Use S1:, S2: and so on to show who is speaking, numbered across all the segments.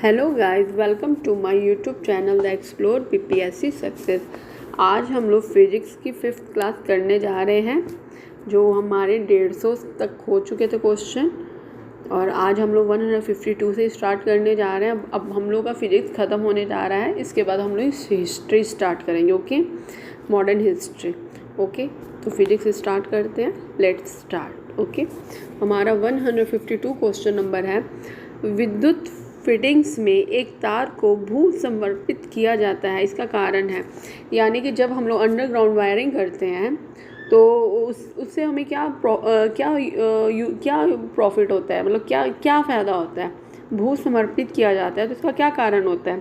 S1: Hello guys, welcome to my YouTube channel the explore PPSC success. आज हम लोग physics की 5th क्लास करने जा रहे हैं, जो हमारे 150 तक हो चुके थे क्वेश्चन, और आज हम लोग 152 से स्टार्ट करने जा रहे हैं। अब हम लोग का फिजिक्स ख़त्म होने जा रहा है। इसके बाद हम लोग हिस्ट्री स्टार्ट करेंगे। Okay, modern history. ओके, तो फिजिक्स स्टार्ट करते हैं। Let's start. ओके, हमारा 152 क्वेश्चन नंबर है, विद्युत फिटिंग्स में एक तार को भू समर्पित किया जाता है, इसका कारण है। यानी कि जब हम लोग अंडरग्राउंड वायरिंग करते हैं तो उससे हमें क्या प्रॉफिट होता है, मतलब क्या फ़ायदा होता है। भू समर्पित किया जाता है तो इसका क्या कारण होता है।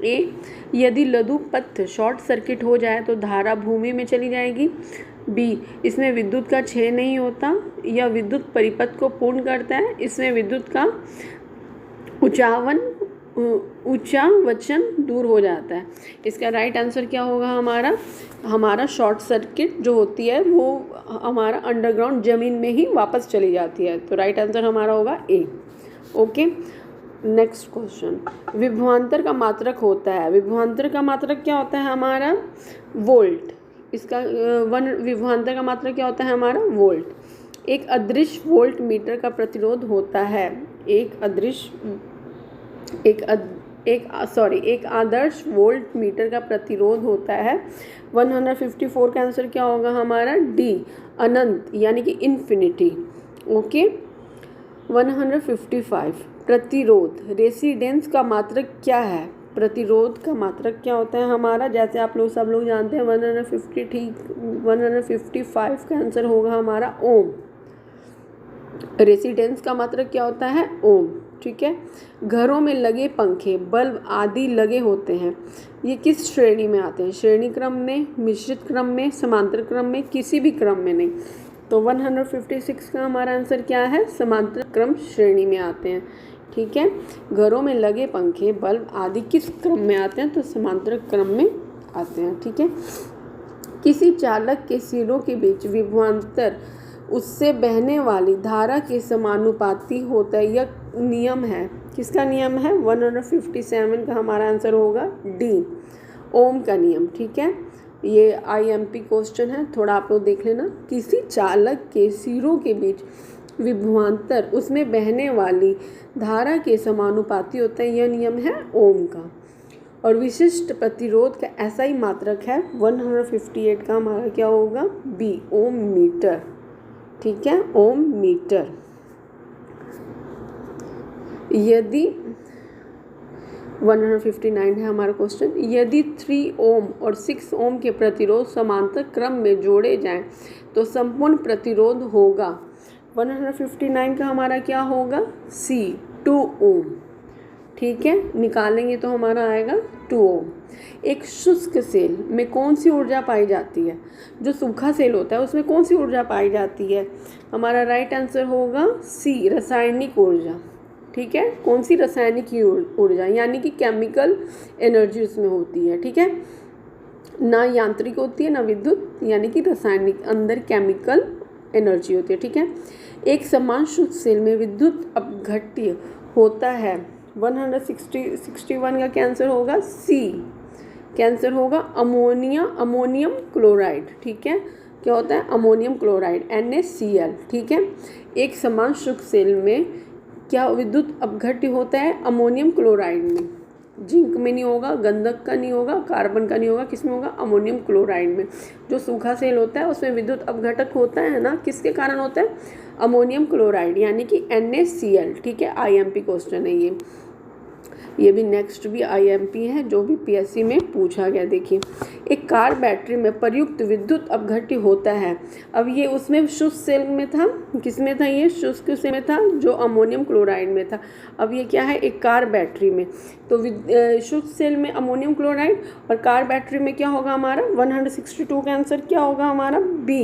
S1: ए, यदि लघु पथ शॉर्ट सर्किट हो जाए तो धारा भूमि में चली जाएगी। बी, इसमें विद्युत का क्षय नहीं होता या विद्युत परिपथ को पूर्ण करता है। इसमें विद्युत का ऊंचावचन दूर हो जाता है। इसका राइट आंसर क्या होगा हमारा शॉर्ट सर्किट जो होती है वो हमारा अंडरग्राउंड ज़मीन में ही वापस चली जाती है। तो राइट आंसर हमारा होगा ए। ओके, नेक्स्ट क्वेश्चन, विभवांतर का मात्रक होता है। विभवांतर का मात्रक क्या होता है हमारा? वोल्ट। इसका विभवांतर का मात्रक क्या होता है हमारा? वोल्ट। एक अदृश्य वोल्ट मीटर का प्रतिरोध होता है। एक आदर्श वोल्ट मीटर का प्रतिरोध होता है 154 का आंसर क्या होगा हमारा? डी, अनंत, यानी कि इन्फिनिटी। ओके, 155 प्रतिरोध, रेसिस्टेंस का मात्रक क्या है? प्रतिरोध का मात्रक क्या होता है हमारा? जैसे आप लोग सब लोग जानते हैं 150, ठीक 155 का आंसर होगा हमारा ओम। रेसिस्टेंस का मात्रक क्या होता है? ओम। ठीक है, घरों में लगे पंखे, बल्ब आदि लगे होते हैं, ये किस श्रेणी में आते हैं? श्रेणी क्रम में, मिश्रित क्रम में, समांतर क्रम में, किसी भी क्रम में नहीं। तो 156 का हमारा आंसर क्या है? समांतर क्रम श्रेणी में आते हैं। ठीक है, घरों में लगे पंखे, बल्ब आदि किस क्रम में आते हैं? तो समांतर क्रम में आते हैं। ठीक है, किसी चालक के सिरों के बीच विभवांतर उससे बहने वाली धारा के समानुपाती होता है। यह नियम है, किसका नियम है? 157 का हमारा आंसर होगा डी, ओम का नियम। ठीक है, ये आईएमपी क्वेश्चन है, थोड़ा आप लोग देख लेना। किसी चालक के सिरों के बीच विभवांतर उसमें बहने वाली धारा के समानुपाती होता है, यह नियम है ओम का। और विशिष्ट प्रतिरोध का ऐसा ही मात्रक है 158 का हमारा क्या होगा? बी, ओम मीटर। ठीक है, ओम मीटर। यदि 159 है हमारा क्वेश्चन, यदि 3 ओम और 6 ओम के प्रतिरोध समांतर क्रम में जोड़े जाएं तो संपूर्ण प्रतिरोध होगा। 159 का हमारा क्या होगा? सी, 2 ओम। ठीक है, निकालेंगे तो हमारा आएगा 2 ओम। एक शुष्क सेल में कौन सी ऊर्जा पाई जाती है? जो सूखा सेल होता है उसमें कौन सी ऊर्जा पाई जाती है? हमारा राइट आंसर होगा सी, रासायनिक ऊर्जा। ठीक है, कौन सी? रासायनिक ऊर्जा, यानी कि केमिकल एनर्जी उसमें होती है। ठीक है, ना यांत्रिक होती है ना विद्युत, यानी कि रासायनिक, अंदर केमिकल एनर्जी होती है। ठीक है, एक समान शुष्क सेल में विद्युत अपघट्य होता है। 161 का कैंसर होगा सी, कैंसर होगा अमोनियम क्लोराइड। ठीक है, क्या होता है? Ammonium chloride, NaCl। ठीक है, एक समान शुष्क सेल में क्या विद्युत अपघट्य होता है? अमोनियम क्लोराइड में। जिंक में नहीं होगा, गंधक का नहीं होगा, कार्बन का नहीं होगा, किसमें होगा? अमोनियम क्लोराइड में। जो सूखा सेल होता है उसमें विद्युत अपघटक होता है ना, किसके कारण होता है? अमोनियम क्लोराइड, यानी कि NaCl। ठीक है, आईएमपी क्वेश्चन है ये भी नेक्स्ट भी आईएमपी है, जो भी पीएससी में पूछा गया। देखिए, एक कार बैटरी में प्रयुक्त विद्युत अपघट्य होता है। अब ये उसमें शुष्क सेल में था, किसमें था? ये शुष्क सेल में था जो अमोनियम क्लोराइड में था। अब ये क्या है? एक कार बैटरी में, तो शुष्क सेल में अमोनियम क्लोराइड और कार बैटरी में क्या होगा हमारा? 162 का आंसर क्या होगा हमारा? बी,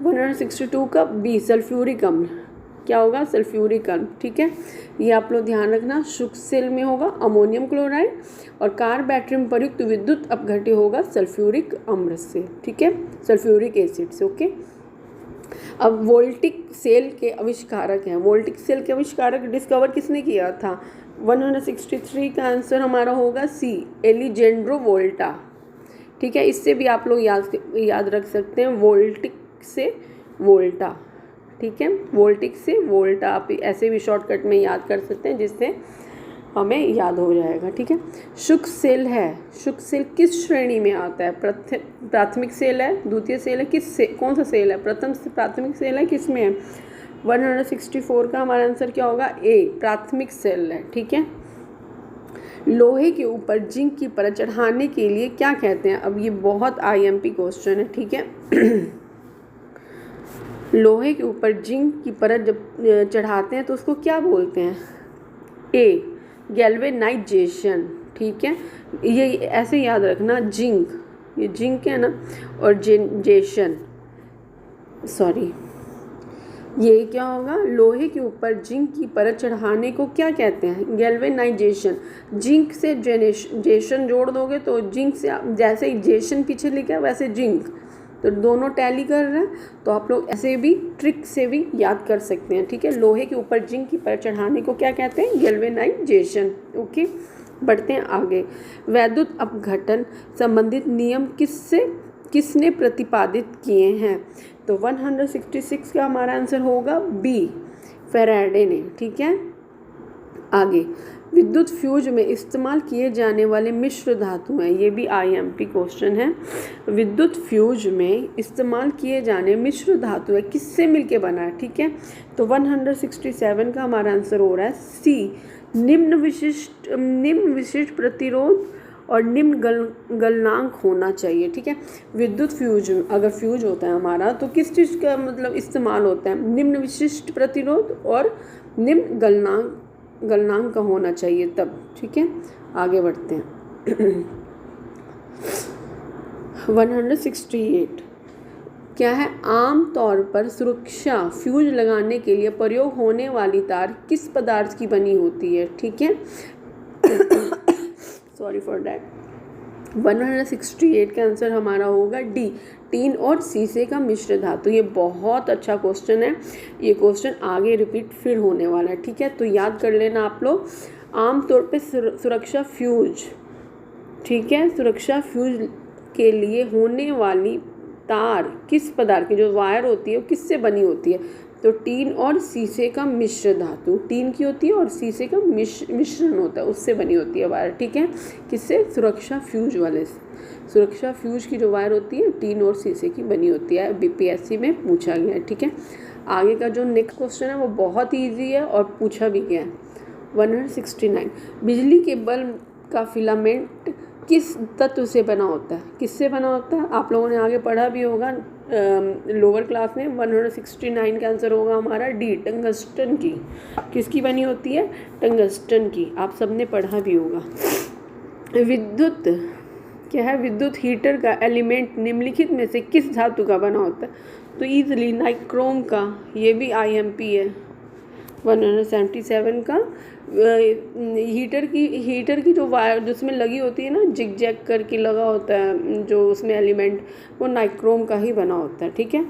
S1: 162 का बी, सल्फ्यूरिक अम्ल। क्या होगा? सल्फ्यूरिक अम्ल। ठीक है, ये आप लोग ध्यान रखना। शुष्क सेल में होगा अमोनियम क्लोराइड और कार बैटरी में प्रयुक्त विद्युत अपघट्य होगा सल्फ्यूरिक अम्ल से। ठीक है, सल्फ्यूरिक एसिड से। ओके, अब वोल्टिक सेल के आविष्कारक हैं। वोल्टिक सेल के आविष्कारक डिस्कवर किसने किया था? 163 का आंसर हमारा होगा सी, एलिजेंड्रो वोल्टा। ठीक है, इससे भी आप लोग याद रख सकते हैं, वोल्टिक से वोल्टा। ठीक है, वोल्टिक से वोल्टा आप ऐसे भी शॉर्टकट में याद कर सकते हैं, जिससे हमें याद हो जाएगा। ठीक है, शुष्क सेल है, शुष्क सेल किस श्रेणी में आता है? प्राथमिक सेल है, द्वितीय सेल है, कौन सा सेल है? प्राथमिक सेल है, किस में है? 164 का हमारा आंसर क्या होगा? ए, प्राथमिक सेल है। ठीक है, लोहे के ऊपर जिंक की परत चढ़ाने के लिए क्या कहते हैं? अब ये बहुत IMP क्वेश्चन है। ठीक है, लोहे के ऊपर जिंक की परत जब चढ़ाते हैं तो उसको क्या बोलते हैं? ए, गैल्वेनाइजेशन। ठीक है, ये ऐसे याद रखना, जिंक, ये जिंक है ना, और जेशन, सॉरी, ये क्या होगा? लोहे के ऊपर जिंक की परत चढ़ाने को क्या कहते हैं? गैल्वेनाइजेशन। जिंक से जेशन जोड़ दोगे तो जिंक से, जैसे ही जेशन पीछे लिखा है वैसे जिंक, तो दोनों टैली कर रहे हैं, तो आप लोग ऐसे भी ट्रिक से भी याद कर सकते हैं। ठीक है, लोहे के ऊपर जिंक की परत चढ़ाने को क्या कहते हैं? गैल्वेनाइजेशन। ओके, बढ़ते हैं आगे। वैद्युत अपघटन संबंधित नियम किसने प्रतिपादित किए हैं? तो 166 का हमारा आंसर होगा बी, फैराडे ने। ठीक है, आगे, विद्युत फ्यूज में इस्तेमाल किए जाने वाले मिश्र धातु हैं, ये भी IMP क्वेश्चन है। विद्युत फ्यूज में इस्तेमाल किए जाने मिश्र धातु है, किससे मिलके बना है? ठीक है, तो 167 का हमारा आंसर हो रहा है सी, निम्न विशिष्ट प्रतिरोध और निम्न गलनांक होना चाहिए। ठीक है, विद्युत फ्यूज अगर फ्यूज होता है हमारा तो किस चीज़ का मतलब इस्तेमाल होता है? निम्न विशिष्ट प्रतिरोध और निम्न गलनांक का होना चाहिए तब। ठीक है, आगे बढ़ते हैं। 168 क्या है? आम तौर पर सुरक्षा फ्यूज लगाने के लिए प्रयोग होने वाली तार किस पदार्थ की बनी होती है? ठीक है, सॉरी फॉर डैट। 168 का आंसर हमारा होगा डी, टीन और शीशे का मिश्र धातु। ये बहुत अच्छा क्वेश्चन है, ये क्वेश्चन आगे रिपीट फिर होने वाला है। ठीक है, तो याद कर लेना आप लोग। आमतौर पे सुरक्षा फ्यूज, ठीक है, सुरक्षा फ्यूज के लिए होने वाली तार किस पदार्थ की, जो वायर होती है वो किससे बनी होती है? तो टीन और शीशे का मिश्र धातु, टीन की होती है और शीशे का मिश्रण होता है, उससे बनी होती है वायर। ठीक है, किससे? सुरक्षा फ्यूज वाले से। सुरक्षा फ्यूज की जो वायर होती है टीन और शीशे की बनी होती है, BPSC में पूछा गया है। ठीक है, आगे का जो नेक्स्ट क्वेश्चन है वो बहुत ही ईजी है और पूछा भी गया है। 169 बिजली के बल्ब का फिलामेंट किस तत्व से बना होता है? किससे बना होता है? आप लोगों ने आगे पढ़ा भी होगा लोअर क्लास में। 169 का आंसर होगा हमारा डी, टंगस्टन की। किसकी बनी होती है? टंगस्टन की, आप सबने पढ़ा भी होगा। विद्युत क्या है? विद्युत हीटर का एलिमेंट निम्नलिखित में से किस धातु का बना होता है? तो ईजिली नाइक्रोम का, ये भी IMP है। 177 का हीटर की जो वायर जिसमें लगी होती है ना, जिग जैग करके लगा होता है जो उसमें एलिमेंट, वो नाइक्रोम का ही बना होता है। ठीक है,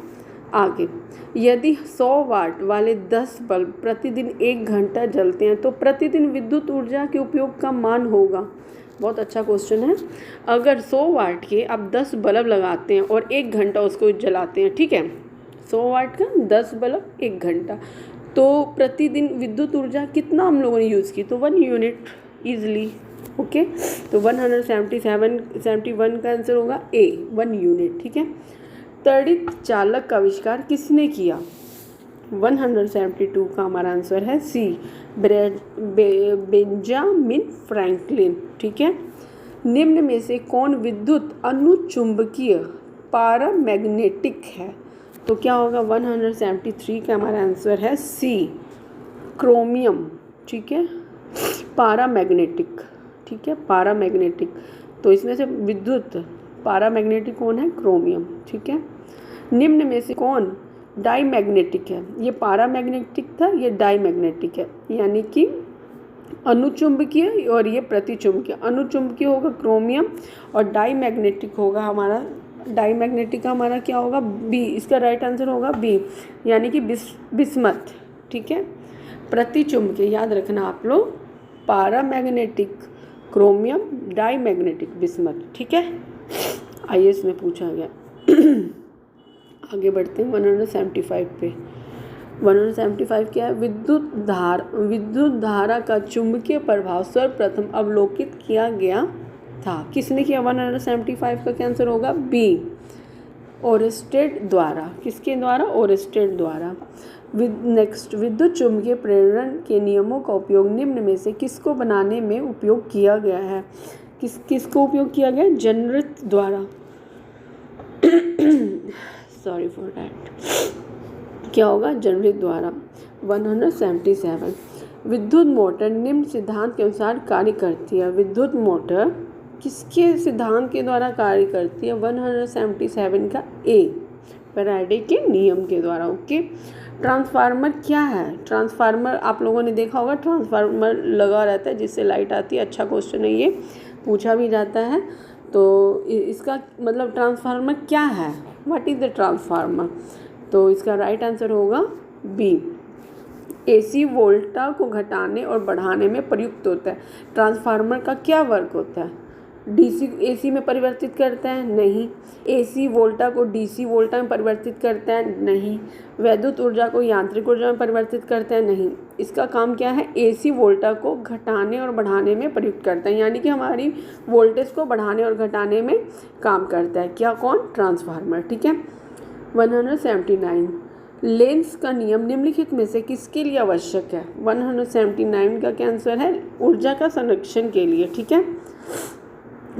S1: आगे, यदि 100 वाट वाले 10 बल्ब प्रतिदिन 1 घंटा जलते हैं तो प्रतिदिन विद्युत ऊर्जा के उपयोग का मान होगा। बहुत अच्छा क्वेश्चन है। अगर 100 वाट के आप 10 बल्ब लगाते हैं और 1 घंटा उसको जलाते हैं, ठीक है, 100 वाट का 10 बल्ब 1 घंटा, तो प्रतिदिन विद्युत ऊर्जा कितना हम लोगों ने यूज़ की? तो 1 यूनिट ईजिली। ओके, तो 171 का आंसर होगा ए, 1 यूनिट। ठीक है, त्वरित चालक का आविष्कार किसने किया? 172 का हमारा आंसर है सी, बेंजामिन फ्रैंकलिन। ठीक है, निम्न में से कौन विद्युत अनुचुंबकीय पैरामैग्नेटिक है? तो क्या होगा? 173 का हमारा आंसर है सी, क्रोमियम। ठीक है, पैरामैग्नेटिक। ठीक है, पैरामैग्नेटिक, तो इसमें से विद्युत पैरामैग्नेटिक कौन है? क्रोमियम। ठीक है, निम्न में से कौन डाईमैग्नेटिक है? ये पैरामैग्नेटिक था, ये डाईमैग्नेटिक है, यानी कि अनुचुंबकीय और ये प्रतिचुंबकीय। अनुचुंबकीय होगा क्रोमियम और डाईमैग्नेटिक होगा हमारा, डाईमैग्नेटिक का हमारा क्या होगा? बी, इसका राइट आंसर होगा बी, यानी कि बिस्मथ। ठीक है, प्रतिचुंबकीय याद रखना आप लोग, पैरामैग्नेटिक क्रोमियम, डाईमैग्नेटिक बिस्मथ। ठीक है, आईएएस में पूछा गया। आगे बढ़ते हैं 175 पे। 175 क्या है? विद्युत धारा का चुंबकीय प्रभाव सर्वप्रथम अवलोकित किया गया था। किसने किया? 175 का क्या आंसर होगा? बी, ओरेस्टेड द्वारा। किसके द्वारा? ओरेस्टेड द्वारा। नेक्स्ट, विद्युत चुंबकीय प्रेरण के नियमों का उपयोग निम्न में से किसको बनाने में उपयोग किया गया है? किसको उपयोग किया गया? जनरित द्वारा। Sorry for that. क्या होगा? जनरित द्वारा। 177, विद्युत मोटर निम्न सिद्धांत के अनुसार कार्य करती है। विद्युत मोटर किसके सिद्धांत के द्वारा कार्य करती है? 177 का ए, फैराडे के नियम के द्वारा। ओके। ट्रांसफार्मर क्या है? ट्रांसफार्मर आप लोगों ने देखा होगा, ट्रांसफार्मर लगा रहता है जिससे लाइट आती है। अच्छा क्वेश्चन है ये, पूछा भी जाता है। तो इसका मतलब ट्रांसफार्मर क्या है? What is the transformer? तो इसका राइट आंसर होगा बी, एसी वोल्टा को घटाने और बढ़ाने में प्रयुक्त होता है। ट्रांसफार्मर का क्या वर्क होता है? डीसी एसी में परिवर्तित करता है? नहीं। एसी वोल्टा को डीसी वोल्टा में परिवर्तित करता है? नहीं। वैद्युत ऊर्जा को यांत्रिक ऊर्जा में परिवर्तित करता है? नहीं। इसका काम क्या है? एसी वोल्टा को घटाने और बढ़ाने में प्रयुक्त करता है, यानी कि हमारी वोल्टेज को बढ़ाने और घटाने में काम करता है। क्या? कौन? ट्रांसफार्मर। ठीक है। 179, लेंस का नियम निम्नलिखित में से किसके लिए आवश्यक है? 179 का क्या आंसर है? ऊर्जा का संरक्षण के लिए। ठीक है।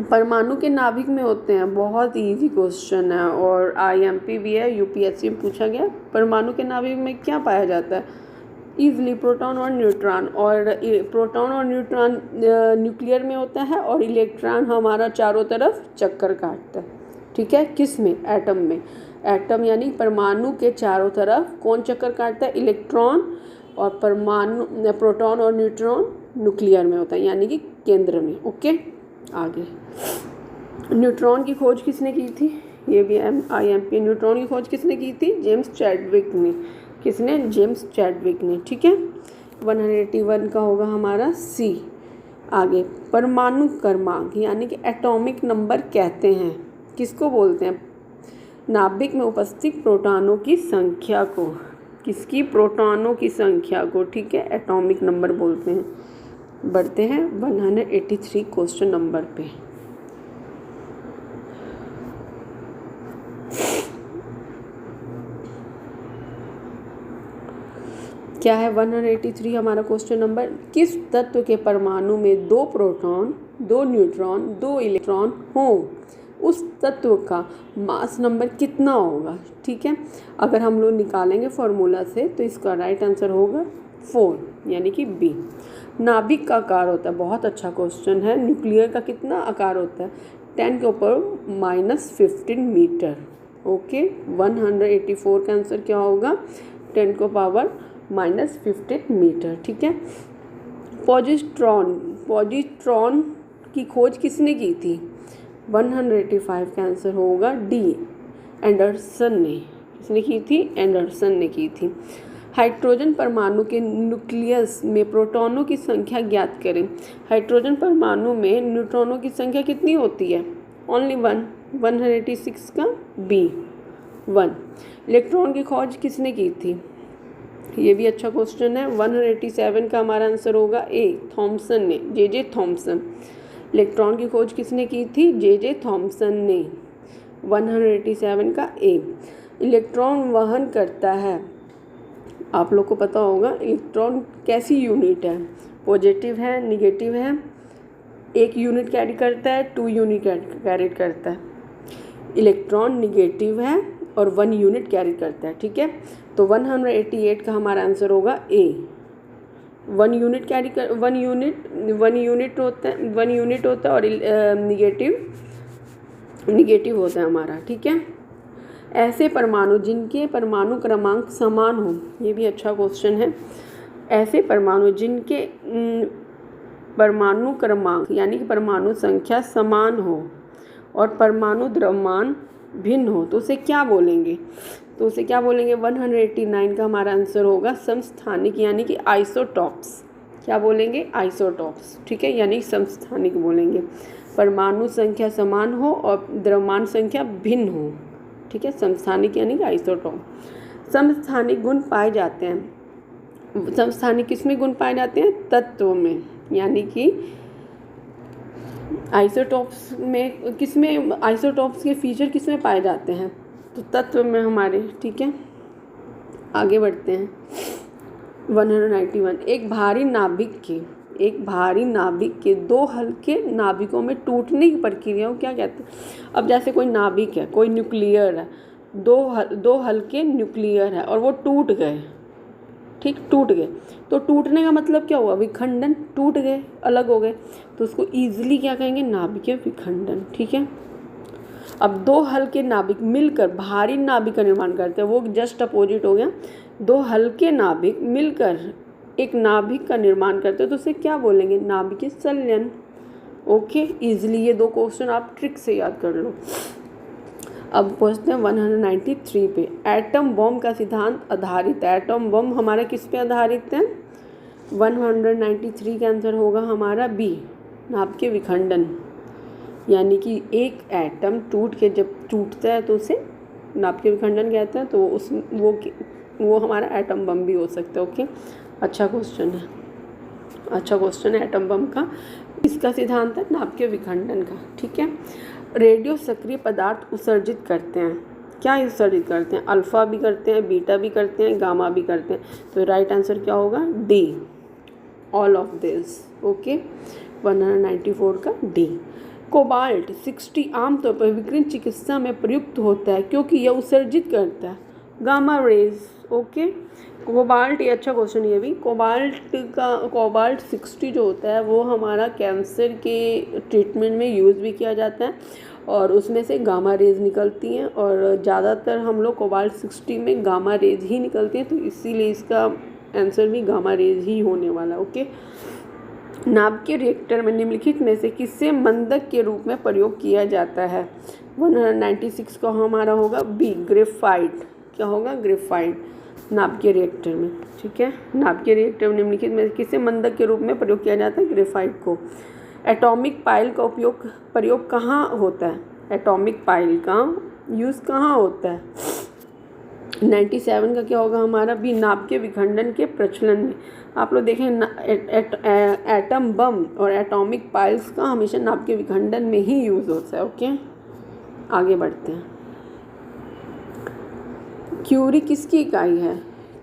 S1: परमाणु के नाभिक में होते हैं। बहुत इजी क्वेश्चन है और आईएमपी भी है, यूपीएससी में पूछा गया। परमाणु के नाभिक में क्या पाया जाता है? इजली प्रोटॉन और न्यूट्रॉन। और प्रोटॉन और न्यूट्रॉन न्यूक्लियर में होता है और इलेक्ट्रॉन हमारा चारों तरफ चक्कर काटता है। ठीक है। किस में? एटम में। एटम यानी परमाणु के चारों तरफ कौन चक्कर काटता है? इलेक्ट्रॉन। और परमाणु प्रोटॉन और न्यूट्रॉन न्यूक्लियर में होता है, यानी कि केंद्र में। ओके। आगे, न्यूट्रॉन की खोज किसने की थी? ये भी आईएमपी। न्यूट्रॉन की खोज किसने की थी? जेम्स चैडविक ने। किसने? जेम्स चैडविक ने। ठीक है। 181 का होगा हमारा सी। आगे, परमाणु क्रमांक यानी कि एटॉमिक नंबर कहते हैं किसको बोलते हैं? नाभिक में उपस्थित प्रोटॉनों की संख्या को। किसकी? प्रोटॉनों की संख्या को। ठीक है, एटॉमिक नंबर बोलते हैं। बढ़ते हैं 183 क्वेश्चन नंबर पे। क्या है 183 हमारा क्वेश्चन नंबर? किस तत्व के परमाणु में 2 प्रोटॉन, 2 न्यूट्रॉन, 2 इलेक्ट्रॉन हो, उस तत्व का मास नंबर कितना होगा? ठीक है। अगर हम लोग निकालेंगे फॉर्मूला से तो इसका राइट आंसर होगा 4, यानी कि बी। नाभिक का आकार होता है, बहुत अच्छा क्वेश्चन है। न्यूक्लियर का कितना आकार होता है? 10 के ऊपर -15 मीटर। ओके। 184 का आंसर क्या होगा? 10 को पावर -15 मीटर। ठीक है। पॉजिट्रॉन की खोज किसने की थी? 185 का आंसर होगा डी, एंडरसन ने। किसने की थी? एंडरसन ने की थी। हाइड्रोजन परमाणु के न्यूक्लियस में प्रोटॉनों की संख्या ज्ञात करें। हाइड्रोजन परमाणु में न्यूट्रॉनों की संख्या कितनी होती है? ओनली 1। 186 का बी, 1। इलेक्ट्रॉन की खोज किसने की थी? ये भी अच्छा क्वेश्चन है। 187 का हमारा आंसर होगा ए, थॉमसन ने, जे थॉमसन। इलेक्ट्रॉन की खोज किसने की थी? जे थॉमसन ने। 187 का ए। इलेक्ट्रॉन वहन करता है, आप लोग को पता होगा इलेक्ट्रॉन कैसी यूनिट है? पॉजिटिव है, निगेटिव है? 1 यूनिट कैरी करता है, 2 यूनिट कैरी करता है? इलेक्ट्रॉन निगेटिव है और 1 यूनिट कैरी करता है। ठीक है। तो 188 का हमारा आंसर होगा ए। 1 यूनिट कैरी कर 1 यूनिट होता है, 1 यूनिट होता है और निगेटिव होता है हमारा। ठीक है। ऐसे परमाणु जिनके परमाणु क्रमांक समान हो, ये भी अच्छा क्वेश्चन है। ऐसे परमाणु जिनके परमाणु क्रमांक यानी कि परमाणु संख्या समान हो और परमाणु द्रव्यमान भिन्न हो तो उसे क्या बोलेंगे? 189 का हमारा आंसर होगा समस्थानिक, यानी कि आइसोटॉप्स। क्या बोलेंगे, आइसोटॉप्स, ठीक है, यानी समस्थानिक बोलेंगे। परमाणु संख्या समान हो और द्रव्यमान संख्या भिन्न हो, ठीक है, समस्थानिक यानी कि आइसोटॉप। समस्थानिक गुण पाए जाते हैं, समस्थानिक किसमें गुण पाए जाते हैं, तत्व में, यानी कि आइसोटॉप्स में किसमें, आइसोटॉप्स के फीचर किसमें पाए जाते हैं, तो तत्व में हमारे, ठीक है। आगे बढ़ते हैं। 191 एक भारी नाभिक के दो हल्के नाभिकों में टूटने की प्रक्रिया को क्या कहते हैं। अब जैसे कोई नाभिक है, कोई न्यूक्लियर है, दो हल्के न्यूक्लियर है और वो टूट गए, ठीक, टूट गए, तो टूटने का मतलब क्या हुआ, विखंडन, टूट गए, अलग हो गए, तो उसको ईजिली क्या कहेंगे, नाभिकीय विखंडन, ठीक है। अब दो हल्के नाभिक मिलकर भारी नाभिक का निर्माण करते हैं, वो जस्ट अपोजिट हो गया। दो हल्के नाभिक मिलकर एक नाभिक का निर्माण करते हैं तो उसे क्या बोलेंगे, नाभिकीय संलयन। ओके, इजीली ये दो क्वेश्चन आप ट्रिक से याद कर लो। अब पहुँचते हैं 193 पे। एटम बम का सिद्धांत आधारित है, एटम बम हमारा किस पे आधारित है, 193 का आंसर होगा हमारा बी, नाभिकीय विखंडन, यानी कि एक एटम टूट के जब टूटता है तो उसे नाभिकीय विखंडन कहते हैं, तो उस वो हमारा एटम बम भी हो सकता है। ओके, अच्छा क्वेश्चन है, अच्छा क्वेश्चन है एटम बम का। इसका सिद्धांत है नाभिकीय विखंडन का, ठीक है। रेडियो सक्रिय पदार्थ उत्सर्जित करते हैं, क्या उत्सर्जित करते हैं, अल्फा भी करते हैं, बीटा भी करते हैं, गामा भी करते हैं, तो राइट आंसर क्या होगा, D, all of this. Okay, 194 का डी। कोबाल्ट 60 आमतौर पर विकिरण चिकित्सा में प्रयुक्त होता है क्योंकि यह उत्सर्जित करता है गामा रेज। ओके, कोबाल्ट, ये अच्छा क्वेश्चन, ये भी कोबाल्ट 60 जो होता है वो हमारा कैंसर के ट्रीटमेंट में यूज़ भी किया जाता है और उसमें से गामा रेज निकलती हैं और ज़्यादातर हम लोग कोबाल्ट 60 में गामा रेज ही निकलती हैं, तो इसीलिए इसका आंसर भी गामा रेज ही होने वाला। ओके, नाभिकीय रिएक्टर में निम्नलिखित में से किससे मंदक के रूप में प्रयोग किया जाता है, 196 का हमारा होगा बी, ग्रेफाइट, क्या होगा, ग्रेफाइट, नाभिकीय रिएक्टर में, ठीक है। नाभिकीय रिएक्टर में निम्नलिखित में किससे मंदक के रूप में प्रयोग किया जाता है, ग्रेफाइट को। एटॉमिक पाइल का प्रयोग कहाँ होता है, एटॉमिक पाइल का यूज़ कहाँ होता है, 97 का क्या होगा हमारा बी, नाभिकीय विखंडन के प्रचलन में। आप लोग देखें एटम बम और एटॉमिक पाइल्स का हमेशा नाभिकीय विखंडन में ही यूज़ होता है। ओके, आगे बढ़ते हैं। क्यूरी किसकी इकाई है,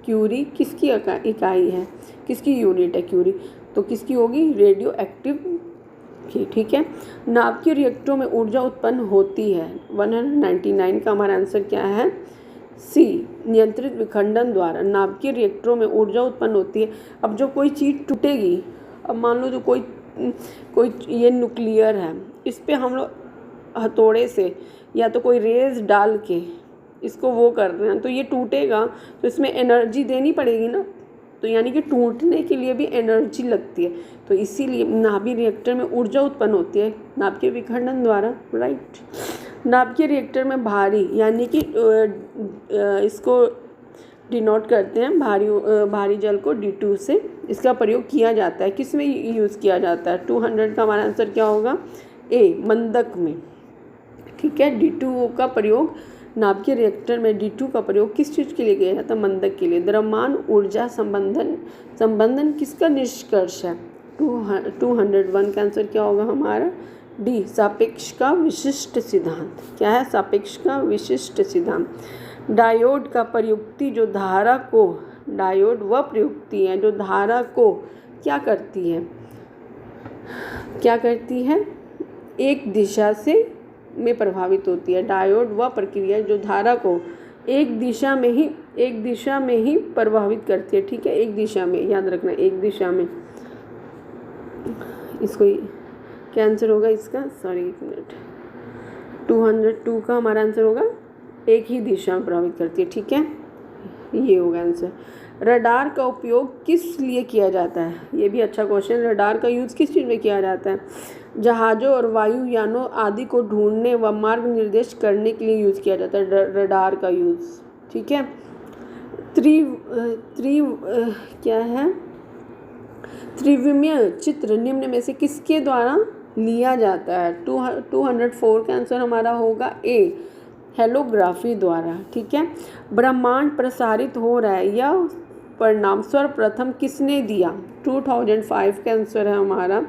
S1: क्यूरी किसकी इकाई है, किसकी यूनिट है क्यूरी, तो किसकी होगी, रेडियो एक्टिव की, ठीक है। नाभिकीय रिएक्टरों में ऊर्जा उत्पन्न होती है, 199 का हमारा आंसर क्या है, सी, नियंत्रित विखंडन द्वारा नाभिकीय रिएक्टरों में ऊर्जा उत्पन्न होती है। अब जो कोई चीज़ टूटेगी, अब मान लो जो कोई ये न्यूक्लियर है, इस पे हम लोग हथौड़े से या तो कोई रेज डाल के इसको वो कर रहे हैं तो ये टूटेगा, तो इसमें एनर्जी देनी पड़ेगी ना, तो यानी कि टूटने के लिए भी एनर्जी लगती है, तो इसीलिए नाभिकीय रिएक्टर में ऊर्जा उत्पन्न होती है नाभिकीय विखंडन द्वारा, राइट। नाभिकीय रिएक्टर में भारी, यानी कि इसको डिनोट करते हैं भारी जल को D2 से, इसका प्रयोग किया जाता है, किस में यूज़ किया जाता है, 200 का हमारा आंसर क्या होगा, ए, मंदक में, ठीक है। D2 का प्रयोग नाभिकीय रिएक्टर में D2 का प्रयोग किस चीज़ के लिए किया जाता है, मंदक के लिए। द्रव्यमान ऊर्जा संबंधन किसका निष्कर्ष है, 201 का आंसर क्या होगा हमारा डी, सापेक्ष का विशिष्ट सिद्धांत, क्या है, सापेक्ष का विशिष्ट सिद्धांत। डायोड का प्रयुक्ति जो धारा को, डायोड वह प्रयुक्ति है जो धारा को क्या करती है, क्या करती है, एक दिशा से में प्रभावित होती है। डायोड वह प्रक्रिया जो धारा को एक दिशा में ही प्रभावित करती है, ठीक है, एक दिशा में, याद रखना, एक दिशा में। इसको क्या आंसर होगा इसका, सॉरी एक मिनट, 202 का हमारा आंसर होगा एक ही दिशा में प्रभावित करती है, ठीक है, ये होगा आंसर। रडार का उपयोग किस लिए किया जाता है, ये भी अच्छा क्वेश्चन। रडार का यूज़ किस चीज़ में किया जाता है, जहाज़ों और वायुयानों आदि को ढूंढने व मार्ग निर्देश करने के लिए यूज़ किया जाता है रडार का यूज़, ठीक है। क्या है, त्रिविमीय चित्र निम्न में से किसके द्वारा लिया जाता है? 204 का आंसर हमारा होगा ए, हेलोग्राफी द्वारा। ठीक है। ब्रह्मांड प्रसारित हो रहा है, यह परिणाम सर्वप्रथम किसने दिया? 2005 का आंसर है हमारा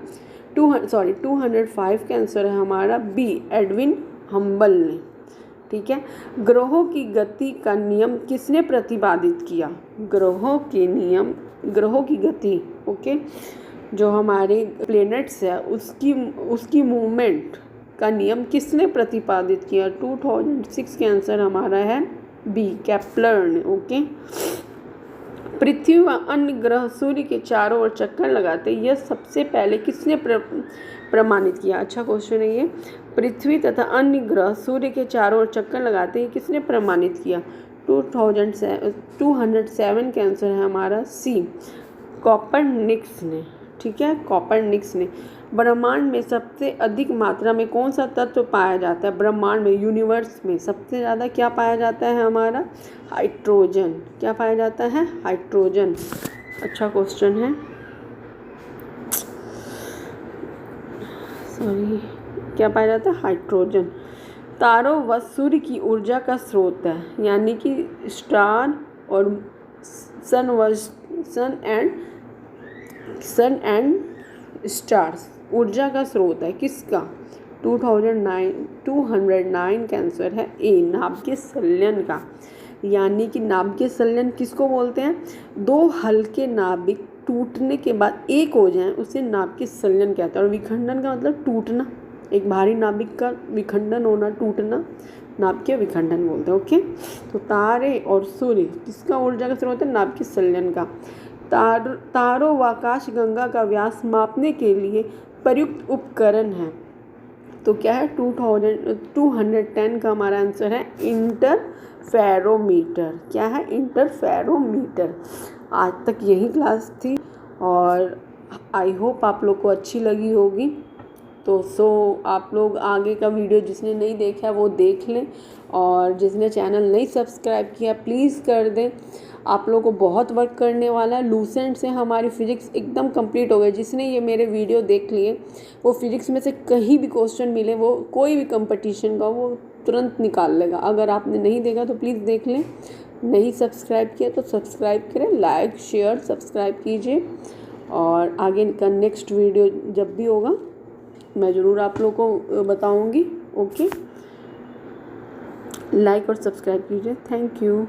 S1: 205 का आंसर है हमारा बी, एडविन हम्बल ने। ठीक है। ग्रहों की गति का नियम किसने प्रतिपादित किया? ग्रहों की गति, ओके, जो हमारे प्लैनेट्स है उसकी मूवमेंट का नियम किसने प्रतिपादित किया? 2006 के आंसर हमारा है बी, केपलर ने। ओके। पृथ्वी व अन्य ग्रह सूर्य के चारों ओर चक्कर लगाते यह सबसे पहले किसने प्रमाणित किया? अच्छा क्वेश्चन है ये। पृथ्वी तथा अन्य ग्रह सूर्य के चारों ओर चक्कर लगाते हैं किसने प्रमाणित किया? 207 के आंसर है हमारा सी, कॉपरनिकस ने। ठीक है, कॉपरनिकस ने। ब्रह्मांड में सबसे अधिक मात्रा में कौन सा तत्व पाया जाता है? ब्रह्मांड में, यूनिवर्स में सबसे ज़्यादा क्या पाया जाता है हमारा? हाइड्रोजन। क्या पाया जाता है? हाइड्रोजन। अच्छा क्वेश्चन है, सॉरी, क्या पाया जाता है? हाइड्रोजन। तारों व सूर्य की ऊर्जा का स्रोत है, यानी कि स्टार और सन एंड स्टार्स ऊर्जा का स्रोत है किसका? 209 का आंसर है ए, नाभिकीय संलयन का। यानी कि नाभिकीय संलयन किसको बोलते हैं? दो हल्के नाभिक टूटने के बाद एक हो जाएं उसे नाभिकीय संलयन कहते हैं। और विखंडन का मतलब टूटना, एक भारी नाभिक का विखंडन होना, टूटना, नाभिकीय विखंडन बोलते हैं। ओके। तो तारे और सूर्य किसका ऊर्जा का स्रोत है? नाभिकीय संलयन का। तारों व आकाशगंगा का व्यास मापने के लिए प्रयुक्त उपकरण है, तो क्या है? 210 का हमारा आंसर है इंटरफेरोमीटर। क्या है? इंटरफेरोमीटर। आज तक यही क्लास थी और आई होप आप लोग को अच्छी लगी होगी। तो आप लोग आगे का वीडियो जिसने नहीं देखा है वो देख लें, और जिसने चैनल नहीं सब्सक्राइब किया प्लीज़ कर दें। आप लोगों को बहुत वर्क करने वाला है। लूसेंट से हमारी फिजिक्स एकदम कंप्लीट हो गई। जिसने ये मेरे वीडियो देख लिए वो फिजिक्स में से कहीं भी क्वेश्चन मिले, वो कोई भी कंपटीशन का, वो तुरंत निकाल लेगा। अगर आपने नहीं देखा तो प्लीज़ देख लें। नहीं सब्सक्राइब किया तो सब्सक्राइब करें, लाइक शेयर सब्सक्राइब कीजिए। और आगे का नेक्स्ट वीडियो जब भी होगा मैं ज़रूर आप लोगों को बताऊंगी। ओके, लाइक और सब्सक्राइब कीजिए। Thank you.